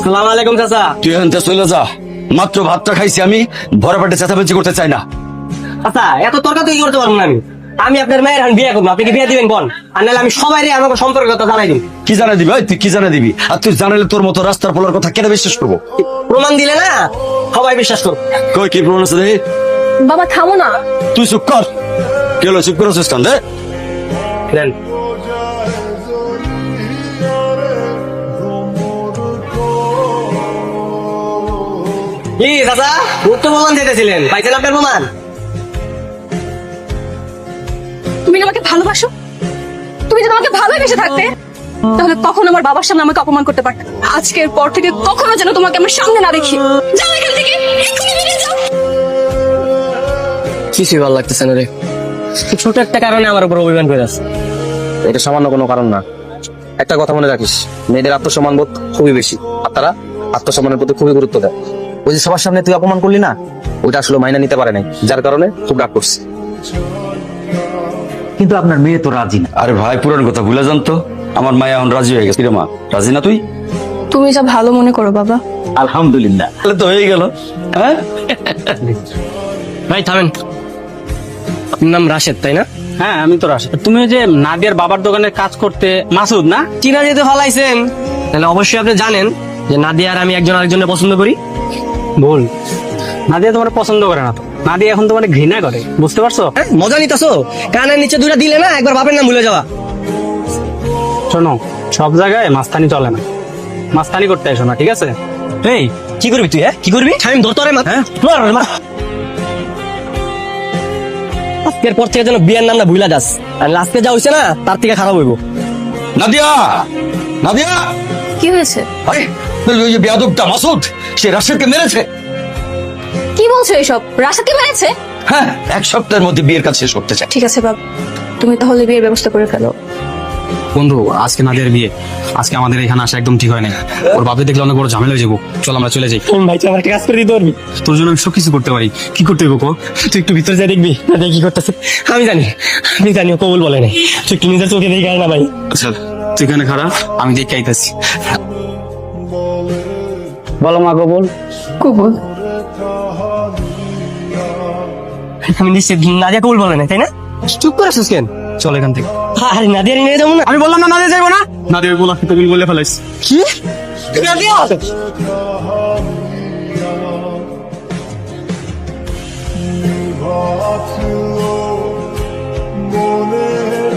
আসসালামু আলাইকুম চাচা। তুই এখান থেকে চলে যা, মাত্র ভাতটা খাইছি আমি, ভরা পেটে চেঁচামেচি করতে চাই না। আচ্ছা এত তর্কা তুই করতে পারবো না আমি। আমি আপনার মেয়ের এখন বিয়ে করবো, আপনি কি বিয়ে দিবেন বল? আর নাহলে আমি সবাই আমাকে সম্পর্কের কথা জানাই দিন। কি জানা দিবি? ওই তুই কি জানা দিবি? আর তুই জানালে তোর মতো রাস্তার পোলার কথা কেন বিশ্বাস করবো? প্রমাণ দিলে না সবাই বিশ্বাস করবো। কই কি প্রমাণ আছে দেখি? বাবা থামো না। তুই চুপ কর। কি হলো, চুপ করে আছিস কেন রে? দেন। কি চাচা উত্তর প্রমাণ দিতেছিলেন, পাইছেন আপনার প্রমাণ? তুমি আমাকে ভালোবাসো? তুমি যদি আমাকে ভালোবেসে থাকতে তাহলে কখনো আমার বাবার সামনে আমাকে অপমান করতে পারতে। আজকের পর থেকে কখনো যেন তোমাকে আমার সামনে না দেখি। যাও এখান থেকে, এক্ষুনি বেরিয়ে যাও। কিছুই ভালো লাগতেছে না রে, ছোট একটা কারণে আমার উপর অভিমান করে আছে। এটা সামান্য কোনো কারণ না। একটা কথা মনে রাখিস, মেয়েদের আত্মসম্মান বোধ খুবই বেশি, আর তারা আত্মসম্মানের প্রতি খুবই গুরুত্ব দেয়। ওই যে সবার সামনে তুই অপমান করলি না, ওইটা আসলে মাইনা নিতে পারে নাই, যার কারণে খুব রাগ করছে। কিন্তু আপনার মেয়ে তো রাজি না। আরে ভাই, পুরান কথা ভুলে যান তো। আমার মায়া এখন রাজি হয়ে গেছে। রে মা, রাজি না তুই? তুমি যা ভালো মনে করো বাবা। আলহামদুলিল্লাহ। তাহলে তো হয়ে গেল। হ্যাঁ, ভাই থামেন। আপনার নাম রাশেদ তাই না? হ্যাঁ আমি তো রাশেদ। তুমি ওই যে নাদিয়ার বাবার দোকানে কাজ করতে মাসুদ না? চিনা যেতে ফলাইছেন, তাহলে অবশ্যই আপনি জানেন যে নাদিয়া আর আমি একজন আরেকজনের পছন্দ করি। ভুল, নাদিয়া তোমার পছন্দ করে না তো, নাদিয়া এখন তোমার ঘৃণা করে, বুঝতে পারছো? হ্যাঁ, মজা নিতেছো? কানের নিচে দুইটা দিলে না একবার বাপের নাম ভুলে যাওয়া। শোনো, সব জায়গায় মাস্তানি চলে না, মাস্তানি করতে এসো না, ঠিক আছে? এই কি করবি তুই? হ্যাঁ কি করবি? আমি ধরতো রে মা। হ্যাঁ? আজকের পর থেকে যেন বিয়ের নাম না ভুলা যাস, আর লাস্টে যা হইছে না তার থেকে খারাপ হইব। নাদিয়া, নাদিয়া, কি হয়েছে? আরে ওই যে বেয়াদবটা মাসুদ, সে রাশেদকে মেরেছে। কি বলছো এসব? রাশাদকে মেরেছে? হ্যাঁ, এক সপ্তাহের মধ্যে বিয়ের কাজ শেষ করতে চাই। ঠিক আছে বাবা, তুমি তাহলে বিয়ের ব্যবস্থা করে ফেলো। বন্ধু, আজকে নাদিয়ার বিয়ে, আজকে আমাদের এখানে আসা একদম ঠিক হয় না। ওর বাপে দেখলে অনেক বড় ঝামেলা হয়ে যাবো। চল আমরা চলে যাই। ভাই তুই আমার একটা কাজ করে দিতে পারবি? তোর জন্য আমি সব কিছু করতে পারি। কি করতে হইব কো? তুই একটু ভিতরে যাই দেখবি নাদিয়া কি করতেছে। আমি জানি ও কবুল বলে নাই। তুই একটু নিজের চোখে দেখে আয় না ভাই। আচ্ছা তুই এখানে খারাপ, আমি দেখে আইতাছি। বলো মা কবুল। কবুল। আমি নিশ্চিত নাদিয়া কবুল বলে নাই, তাই না? চুপ করে আছিস কেন? চল এখান থেকে। আরে নাদিয়া নিয়ে যাবো না? আমি বললাম না নাদিয়া যাইবো না। নাদিয়া বলা কবুল বলে ফেলাইস। কি নাদিয়া? মনের